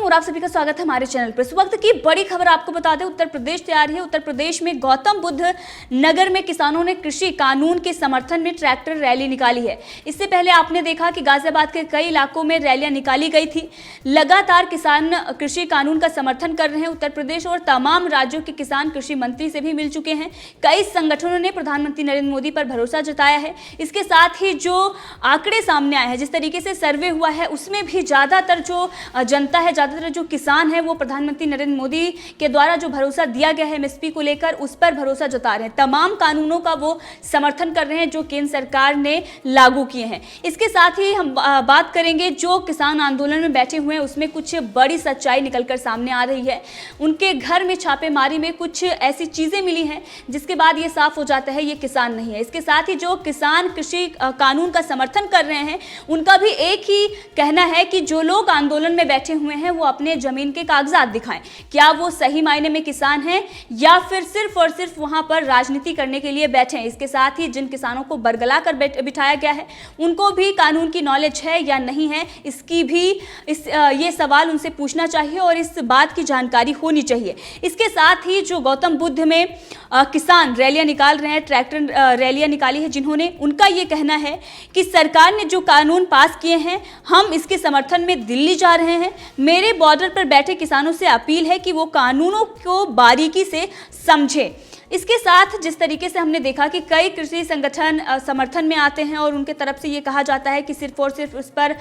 और आप सभी का स्वागत है हमारे चैनल पर। इस वक्त की बड़ी खबर आपको बता दें, उत्तर प्रदेश से आ रही है। उत्तर प्रदेश में गौतम बुद्ध नगर में किसानों ने कृषि कानून के समर्थन में ट्रैक्टर रैली निकाली है। इससे पहले आपने देखा कि गाजियाबाद के कई इलाकों में रैलियां निकाली गई थी। लगातार किसान कृषि कानून का समर्थन कर रहे हैं। उत्तर प्रदेश और तमाम राज्यों के किसान कृषि मंत्री से भी मिल चुके हैं। कई संगठनों ने प्रधानमंत्री नरेंद्र मोदी पर भरोसा जताया है। इसके साथ ही जो आंकड़े सामने आए हैं, जिस तरीके से सर्वे हुआ है, उसमें भी ज्यादातर जो जनता है, ज्यादातर जो किसान है, वो प्रधानमंत्री नरेंद्र मोदी के द्वारा जो भरोसा दिया गया है एमएसपी को लेकर, उस पर भरोसा जता रहे हैं। तमाम कानूनों का वो समर्थन कर रहे हैं जो केंद्र सरकार ने लागू किए हैं। इसके साथ ही हम बात करेंगे जो किसान आंदोलन में बैठे हुए हैं, उसमें कुछ बड़ी सच्चाई निकलकर सामने आ रही है। उनके घर में छापेमारी में कुछ ऐसी चीजें मिली हैं जिसके बाद ये साफ हो जाता है ये किसान नहीं है। इसके साथ ही जो किसान कृषि कानून का समर्थन कर रहे हैं, उनका भी एक ही कहना है कि जो लोग आंदोलन में बैठे हुए हैं वो अपने जमीन के कागजात दिखाएं। क्या वो सही मायने में किसान हैं या फिर सिर्फ और सिर्फ वहां पर राजनीति करने के लिए बैठे हैं। इसके साथ ही जिन किसानों को बरगला कर बिठाया गया है, उनको भी कानून की नॉलेज है या नहीं है, इसकी भी ये सवाल उनसे पूछना चाहिए और इस बात की जानकारी होनी चाहिए। इसके साथ ही जो गौतम बुद्ध में किसान रैलियां निकाल रहे हैं, ट्रैक्टर रैलियां निकाली है जिन्होंने, उनका ये कहना है कि सरकार ने जो कानून पास किए हैं, हम इसके समर्थन में दिल्ली जा रहे हैं। मेरे बॉर्डर पर बैठे किसानों से अपील है कि वो कानूनों को बारीकी से समझें। इसके साथ जिस तरीके से हमने देखा कि कई कृषि संगठन समर्थन में आते हैं और उनके तरफ से ये कहा जाता है कि सिर्फ और सिर्फ उस पर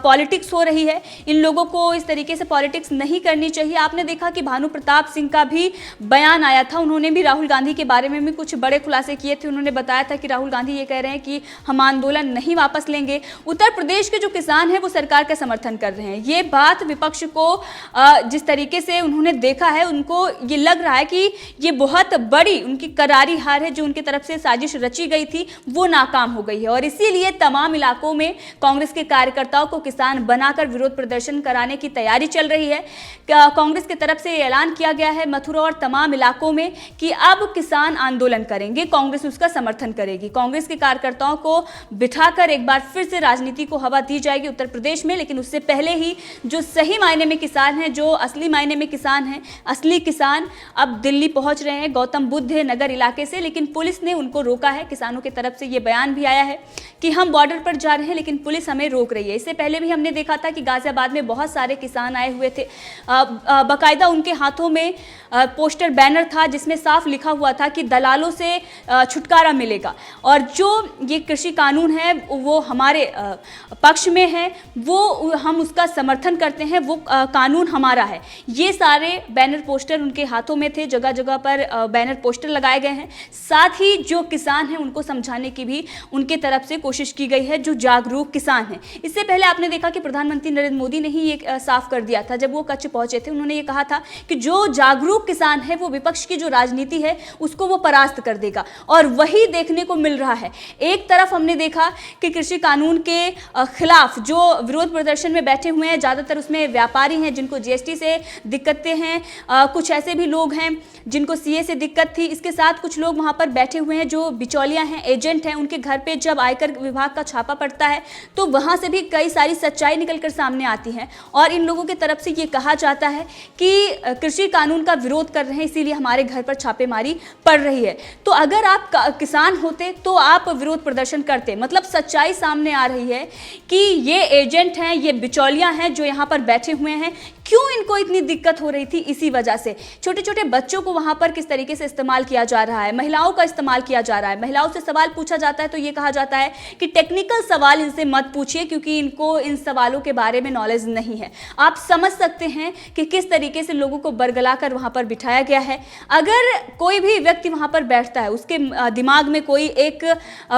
पॉलिटिक्स हो रही है, इन लोगों को इस तरीके से पॉलिटिक्स नहीं करनी चाहिए। आपने देखा कि भानु प्रताप सिंह का भी बयान आया था, उन्होंने भी राहुल गांधी के बारे में भी कुछ बड़े खुलासे किए थे। उन्होंने बताया था कि राहुल गांधी ये कह रहे हैं कि हम आंदोलन नहीं वापस लेंगे। उत्तर प्रदेश के जो किसान हैं वो सरकार का समर्थन कर रहे हैं। ये बात विपक्ष को जिस तरीके से उन्होंने देखा है, उनको ये लग रहा है कि ये बहुत बड़ी उनकी करारी हार है। जो उनकी तरफ से साजिश रची गई थी वो नाकाम हो गई है और इसीलिए तमाम इलाकों में कांग्रेस के कार्यकर्ताओं को किसान बनाकर विरोध प्रदर्शन कराने की तैयारी चल रही है। कांग्रेस की तरफ से ऐलान किया गया है मथुरा और तमाम इलाकों में कि अब किसान आंदोलन करेंगे, कांग्रेस उसका समर्थन करेगी। कांग्रेस के कार्यकर्ताओं को बिठाकर एक बार फिर से राजनीति को हवा दी जाएगी उत्तर प्रदेश में। लेकिन उससे पहले ही जो सही मायने में किसान हैं, जो असली मायने में किसान हैं, असली किसान अब दिल्ली पहुंच रहे हैं गौतम बुद्ध नगर इलाके से। लेकिन पुलिस ने उनको रोका है। किसानों की तरफ से ये बयान भी आया है कि हम बॉर्डर पर जा रहे हैं लेकिन पुलिस हमें रोक रही है। इससे पहले भी हमने देखा था कि गाजियाबाद में बहुत सारे किसान आए हुए थे। बाकायदा उनके हाथों में पोस्टर बैनर था जिसमें साफ लिखा हुआ था कि दलालों से छुटकारा मिलेगा और जो ये कृषि कानून है वो हमारे पक्ष में है, वो हम उसका समर्थन करते हैं, वो कानून हमारा है। ये सारे बैनर पोस्टर उनके हाथों में थे। जगह जगह पर बैनर पोस्टर लगाए गए हैं। साथ ही जो किसान हैं उनको समझाने की भी उनके तरफ से कोशिश की गई है, जो जागरूक किसान हैं। इससे पहले आपने देखा कि प्रधानमंत्री नरेंद्र मोदी ने ही ये साफ कर दिया था जब वो कच्छ पहुंचे थे। उन्होंने ये कहा था कि जो जागरूक किसान है वो विपक्ष की जो राजनीति है उसको वो परास्त कर देगा और वही देखने को मिल रहा है। एक तरफ हमने देखा कि कृषि कानून के खिलाफ जो विरोध प्रदर्शन में बैठे हुए हैं, ज्यादातर उसमें व्यापारी हैं जिनको जीएसटी से दिक्कतें हैं, कुछ ऐसे भी लोग हैं जिनको सीए से दिक्कत थी। इसके साथ कुछ लोग वहां पर बैठे हुए हैं जो बिचौलिया हैं, एजेंट हैं। उनके घर पे जब आयकर विभाग का छापा पड़ता है तो वहां से भी कई सारी सच्चाई निकलकर सामने आती है और इन लोगों की तरफ से ये कहा जाता है कि कृषि कानून का विरोध कर रहे हैं, इसीलिए हमारे घर पर छापेमारी पड़ रही है। तो अगर आप किसान होते तो आप विरोध प्रदर्शन करते। मतलब सच्चाई सामने आ रही है कि ये एजेंट हैं, ये बिचौलिया हैं जो यहाँ पर बैठे हुए हैं। क्यों इनको इतनी दिक्कत हो रही थी? इसी वजह से छोटे छोटे बच्चों को वहां पर किस तरीके से इस्तेमाल किया जा रहा है, महिलाओं का इस्तेमाल किया जा रहा है। महिलाओं से सवाल पूछा जाता है तो ये कहा जाता है कि टेक्निकल सवाल इनसे मत पूछिए क्योंकि इनको इन सवालों के बारे में नॉलेज नहीं है। आप समझ सकते हैं कि किस तरीके से लोगों को बरगला कर वहां पर बिठाया गया है। अगर कोई भी व्यक्ति वहां पर बैठता है, उसके दिमाग में कोई एक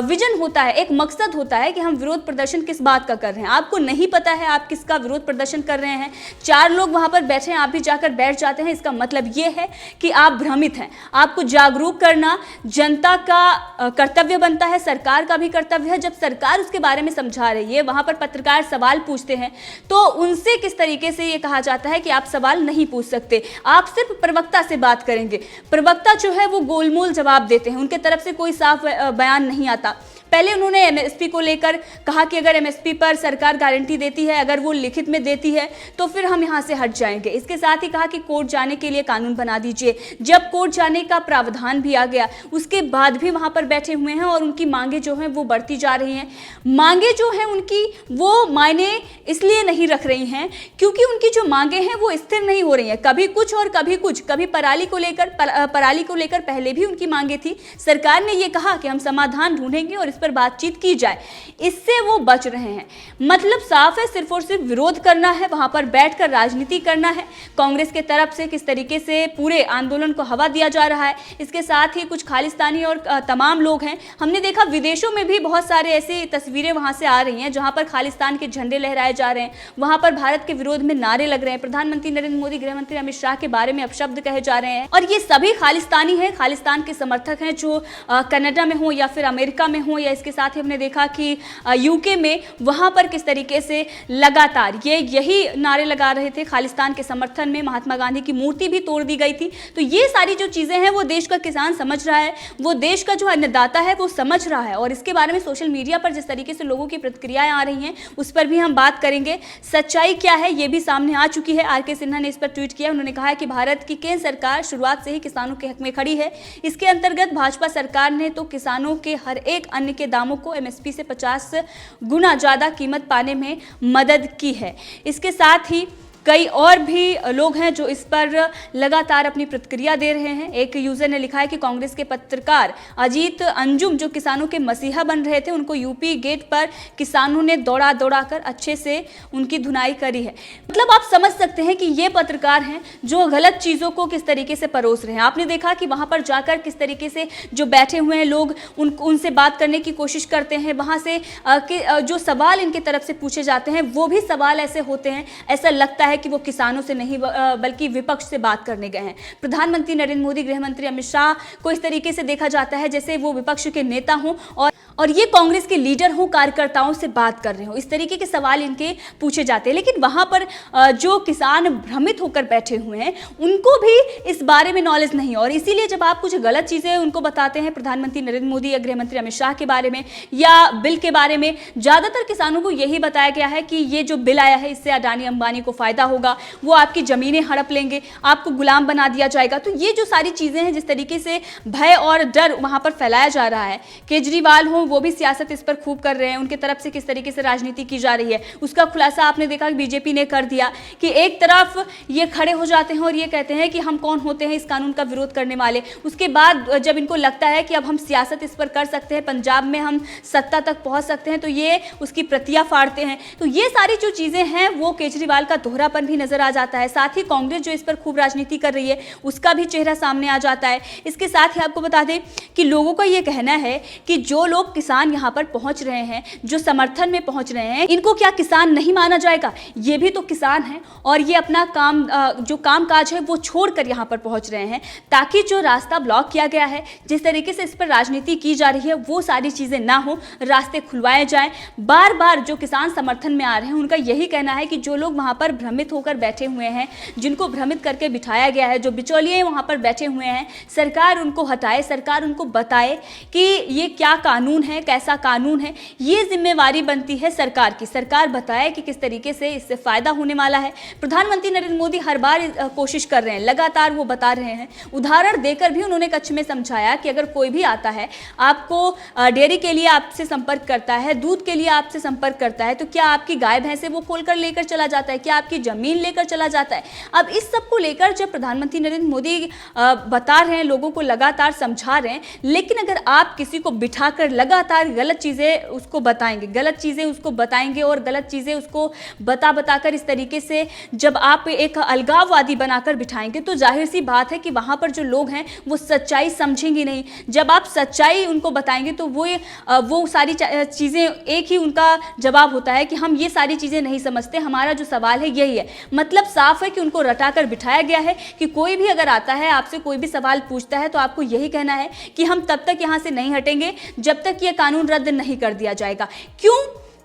विजन होता है, एक मकसद होता है कि हम विरोध प्रदर्शन किस बात का कर रहे हैं। आपको नहीं पता है आप किसका विरोध प्रदर्शन कर रहे हैं, चार लोग वहां पर बैठे हैं, आप भी जाकर बैठ जाते हैं, इसका मतलब यह है कि आप भ्रमित हैं। आपको जागरूक करना जनता का कर्तव्य बनता है, सरकार का भी कर्तव्य है। जब सरकार उसके बारे में समझा रही है, वहां पर पत्रकार सवाल पूछते हैं तो उनसे किस तरीके से यह कहा जाता है कि आप सवाल नहीं पूछ सकते, आप सिर्फ प्रवक्ता से बात करेंगे। प्रवक्ता जो है वो गोलमोल जवाब देते हैं, उनके तरफ से कोई साफ बयान नहीं आता। पहले उन्होंने एमएसपी को लेकर कहा कि अगर एमएसपी पर सरकार गारंटी देती है, अगर वो लिखित में देती है तो फिर हम यहां से हट जाएंगे। इसके साथ ही कहा कि कोर्ट जाने के लिए कानून बना दीजिए। जब कोर्ट जाने का प्रावधान भी आ गया, उसके बाद भी वहां पर बैठे हुए हैं और उनकी मांगे जो हैं वो बढ़ती जा रही हैं। मांगे जो हैं उनकी वो मायने इसलिए नहीं रख रही हैं क्योंकि उनकी जो मांगे हैं वो स्थिर नहीं हो रही हैं, कभी कुछ और कभी कुछ। कभी पराली को लेकर पहले भी उनकी मांगे थी, सरकार ने ये कहा कि हम समाधान ढूंढेंगे और इस पर बातचीत की जाए, इससे वो बच रहे हैं। मतलब साफ है, सिर्फ और सिर्फ विरोध करना है, वहां पर बैठकर राजनीति करना है। कांग्रेस के तरफ से किस तरीके से पूरे आंदोलन को हवा दिया जा रहा है, इसके साथ ही कुछ खालिस्तानी और तमाम लोग हैं। हमने देखा विदेशों में भी बहुत सारे ऐसी तस्वीरें वहां से आ रही हैं जहां पर खालिस्तान के झंडे लहराए जा रहे हैं, वहां पर भारत के विरोध में नारे लग रहे हैं, प्रधानमंत्री नरेंद्र मोदी, गृह मंत्री अमित शाह के बारे में अपशब्द कहे जा रहे हैं। और ये सभी खालिस्तानी हैं, खालिस्तान के समर्थक हैं, जो कनाडा में हो या फिर अमेरिका में हो, या इसके साथ ही हमने देखा कि यूके में वहां पर किस तरीके से लगातार यही नारे लगा रहे थे खालिस्तान के समर्थन में। महात्मा गांधी की मूर्ति भी तोड़ दी गई थी। तो ये सारी जो चीजें हैं वो देश का किसान समझ रहा है, वो देश का जो अन्नदाता है वो समझ रहा है। और इसके बारे में सोशल मीडिया पर जिस तरीके से लोगों की प्रतिक्रियाएं आ रही हैं उस पर भी हम बात करेंगे। सच्चाई क्या है ये भी सामने आ चुकी है। आर.के. सिन्हा ने इस पर ट्वीट किया। उन्होंने कहा है कि भारत की केंद्र सरकार शुरुआत से ही किसानों के हक में खड़ी है। इसके अंतर्गत भाजपा सरकार ने तो किसानों के हर एक अन्न के दामों को एमएसपी से 50 गुना ज्यादा कीमत पाने में मदद की है। इसके साथ ही कई और भी लोग हैं जो इस पर लगातार अपनी प्रतिक्रिया दे रहे हैं। एक यूजर ने लिखा है कि कांग्रेस के पत्रकार अजीत अंजुम जो किसानों के मसीहा बन रहे थे, उनको यूपी गेट पर किसानों ने दौड़ा कर अच्छे से उनकी धुनाई करी है। मतलब आप समझ सकते हैं कि ये पत्रकार हैं जो गलत चीज़ों को किस तरीके से परोस रहे हैं। आपने देखा कि वहाँ पर जाकर किस तरीके से जो बैठे हुए हैं लोग उनसे बात करने की कोशिश करते हैं। वहाँ से जो सवाल इनके तरफ से पूछे जाते हैं वो भी सवाल ऐसे होते हैं, ऐसा लगता है कि वो किसानों से नहीं बल्कि विपक्ष से बात करने गए हैं। प्रधानमंत्री नरेंद्र मोदी, गृह मंत्री अमित शाह को इस तरीके से देखा जाता है जैसे वो विपक्ष के नेता हों और ये कांग्रेस के लीडर हो, कार्यकर्ताओं से बात कर रहे हो। इस तरीके के सवाल इनके पूछे जाते हैं। लेकिन वहां पर जो किसान भ्रमित होकर बैठे हुए हैं उनको भी इस बारे में नॉलेज नहीं है। और इसीलिए जब आप कुछ गलत चीजें उनको बताते हैं प्रधानमंत्री नरेंद्र मोदी या गृह मंत्री अमित शाह के बारे में या बिल के बारे में, ज्यादातर किसानों को यही बताया गया है कि ये जो बिल आया है इससे अडानी अंबानी को फायदा होगा, वो आपकी जमीनें हड़प लेंगे, आपको गुलाम बना दिया जाएगा। तो ये जो सारी चीजें हैं, जिस तरीके से भय और डर वहां पर फैलाया जा रहा है, केजरीवाल हो वो भी सियासत इस पर खूब कर रहे हैं, उनके तरफ से किस तरीके से राजनीति की जा रही है उसका खुलासा आपने देखा कि बीजेपी ने कर दिया कि एक तरफ ये खड़े हो जाते हैं और ये कहते हैं कि हम कौन होते हैं इस कानून का विरोध करने वाले। उसके बाद जब इनको लगता है कि अब हम सियासत इस पर कर सकते हैं, पंजाब में हम सत्ता तक पहुंच सकते हैं, तो ये उसकी प्रतियां फाड़ते हैं। तो ये सारी जो चीजें हैं वो केजरीवाल का दोहरापन भी नजर आ जाता है। साथ ही कांग्रेस जो इस पर खूब राजनीति कर रही है उसका भी चेहरा सामने आ जाता है। इसके साथ ही आपको बता दें कि लोगों का ये कहना है कि जो लोग किसान यहाँ पर पहुंच रहे हैं, जो समर्थन में पहुंच रहे हैं, इनको क्या किसान नहीं माना जाएगा? ये भी तो किसान हैं और ये अपना काम जो काम काज है वो छोड़कर यहाँ पर पहुंच रहे हैं ताकि जो रास्ता ब्लॉक किया गया है, जिस तरीके से इस पर राजनीति की जा रही है, वो सारी चीजें ना हो, रास्ते खुलवाए जाएं। बार बार जो किसान समर्थन में आ रहे हैं उनका यही कहना है कि जो लोग वहां पर भ्रमित होकर बैठे हुए हैं, जिनको भ्रमित करके बिठाया गया है, जो बिचौलिए वहां पर बैठे हुए हैं, सरकार उनको हटाए, सरकार उनको बताए कि ये क्या कानून है, कैसा कानून है। ये जिम्मेवारी बनती है सरकार की। सरकार बताए कि किस तरीके से इससे फायदा होने वाला है। प्रधानमंत्री नरेंद्र मोदी हर बार कोशिश कर रहे हैं, लगातार वो बता रहे हैं। उदाहरण देकर भी उन्होंने कच्छ में समझाया कि अगर कोई भी आता है, आपको डेयरी के लिए आपसे संपर्क करता है, दूध के लिए आपसे संपर्क करता है, तो क्या आपकी गाय भैंसे वो खोलकर लेकर चला जाता है? क्या आपकी जमीन लेकर चला जाता है? अब इस सब को लेकर जब प्रधानमंत्री नरेंद्र मोदी बता रहे हैं, लोगों को लगातार समझा रहे हैं, लेकिन अगर आप किसी को बिठाकर लगातार गलत चीजें उसको बताएंगे और गलत चीजें उसको बताकर इस तरीके से जब आप एक अलगाववादी बनाकर बिठाएंगे, तो जाहिर सी बात है कि वहां पर जो लोग हैं वो सच्चाई समझेंगे नहीं। जब आप सच्चाई उनको बताएंगे तो वो सारी चीजें, एक ही उनका जवाब होता है कि हम ये सारी चीजें नहीं समझते, हमारा जो सवाल है यही है। मतलब साफ है कि उनको रटाकर बिठाया गया है कि कोई भी अगर आता है, आपसे कोई भी सवाल पूछता है, तो आपको यही कहना है कि हम तब तक यहां से नहीं हटेंगे जब तक ये कानून रद्द नहीं कर दिया जाएगा। क्यों?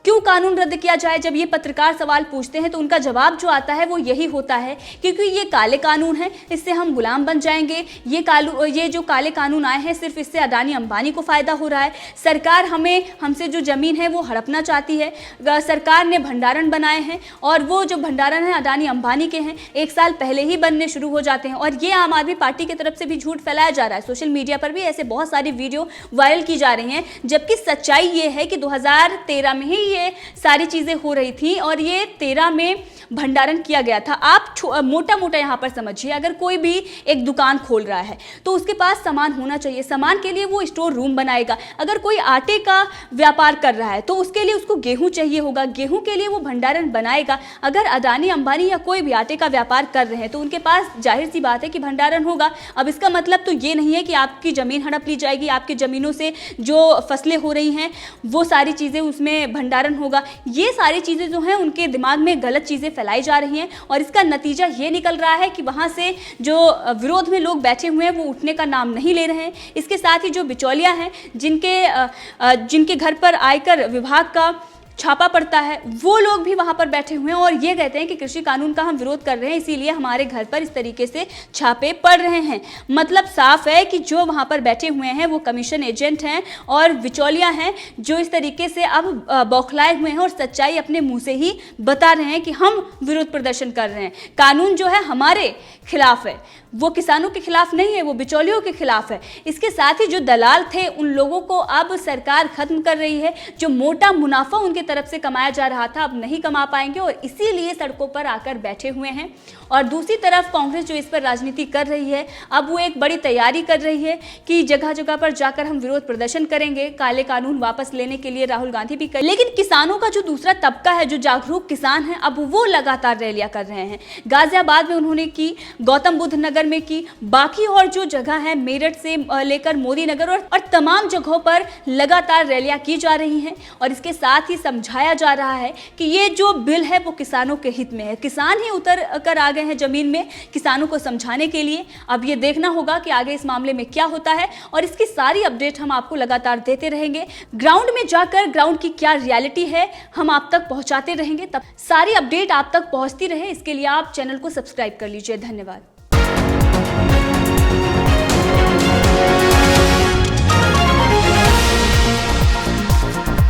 क्यों कानून रद्द किया जाए, जब ये पत्रकार सवाल पूछते हैं तो उनका जवाब जो आता है वो यही होता है क्योंकि ये काले कानून हैं, इससे हम गुलाम बन जाएंगे। ये जो काले कानून आए हैं सिर्फ इससे अडानी अंबानी को फायदा हो रहा है। सरकार हमसे जो जमीन है वो हड़पना चाहती है। सरकार ने भंडारण बनाए हैं और वो जो भंडारण है अडानी अंबानी के हैं, 1 साल पहले ही बनने शुरू हो जाते हैं। और ये आम आदमी पार्टी की तरफ से भी झूठ फैलाया जा रहा है। सोशल मीडिया पर भी ऐसे बहुत सारी वीडियो वायरल की जा रही हैं, जबकि सच्चाई ये है कि 2013 में ही ये सारी चीजें हो रही थी और ये 13 में भंडारण किया गया था। आप मोटा मोटा यहाँ पर समझिए, अगर कोई भी एक दुकान खोल रहा है तो उसके पास सामान होना चाहिए, सामान के लिए वो स्टोर रूम बनाएगा। अगर कोई आटे का व्यापार कर रहा है तो उसके लिए उसको गेहूं चाहिए होगा, गेहूं के लिए वो भंडारण बनाएगा। अगर अडानी अंबानी या कोई भी आटे का व्यापार कर रहे हैं तो उनके पास जाहिर सी बात है कि भंडारण होगा। अब इसका मतलब तो ये नहीं है कि आपकी जमीन हड़प ली जाएगी, आपकी जमीनों से जो फसलें हो रही हैं वो सारी चीज़ें उसमें भंडारण होगा। ये सारी चीज़ें जो हैं उनके दिमाग में गलत चीज़ें फैलाई जा रही हैं और इसका नतीजा ये निकल रहा है कि वहाँ से जो विरोध में लोग बैठे हुए हैं वो उठने का नाम नहीं ले रहे हैं। इसके साथ ही जो बिचौलिया हैं जिनके घर पर आयकर विभाग का छापा पड़ता है, वो लोग भी वहां पर बैठे हुए हैं और ये कहते हैं कि कृषि कानून का हम विरोध कर रहे हैं, इसीलिए हमारे घर पर इस तरीके से छापे पड़ रहे हैं। मतलब साफ है कि जो वहां पर बैठे हुए हैं वो कमीशन एजेंट हैं और बिचौलिया हैं जो इस तरीके से अब बौखलाए हुए हैं और सच्चाई अपने मुंह से ही बता रहे हैं कि हम विरोध प्रदर्शन कर रहे हैं। कानून जो है हमारे खिलाफ है, वो किसानों के खिलाफ नहीं है, वो बिचौलियों के खिलाफ है। इसके साथ ही जो दलाल थे उन लोगों को अब सरकार खत्म कर रही है। जो मोटा मुनाफा उनके तरफ से कमाया जा रहा था अब नहीं कमा पाएंगे और इसीलिए सड़कों पर आकर बैठे हुए हैं। और दूसरी तरफ कांग्रेस जो इस पर राजनीति कर रही है, अब वो एक बड़ी तैयारी कर रही है कि जगह जगह पर जाकर हम विरोध प्रदर्शन करेंगे, काले कानून वापस लेने के लिए राहुल गांधी भी कर। लेकिन किसानों का जो दूसरा तबका है, जो जागरूक किसान है, अब वो लगातार रैलियां कर रहे हैं। गाजियाबाद में उन्होंने की, गौतम बुद्ध नगर में की, बाकी और जो जगह है मेरठ से लेकर मोदी नगर और तमाम जगहों पर लगातार रैलियां की जा रही हैं। और इसके साथ ही समझाया जा रहा है कि ये जो बिल है वो किसानों के हित में है। किसान ही उतर कर आ गए हैं जमीन में किसानों को समझाने के लिए। अब ये देखना होगा कि आगे इस मामले में क्या होता है और इसकी सारी अपडेट हम आपको लगातार देते रहेंगे। ग्राउंड में जाकर ग्राउंड की क्या रियलिटी है हम आप तक पहुंचाते रहेंगे। तब सारी अपडेट आप तक पहुंचती रहे, इसके लिए आप चैनल को सब्सक्राइब कर लीजिए। धन्यवाद।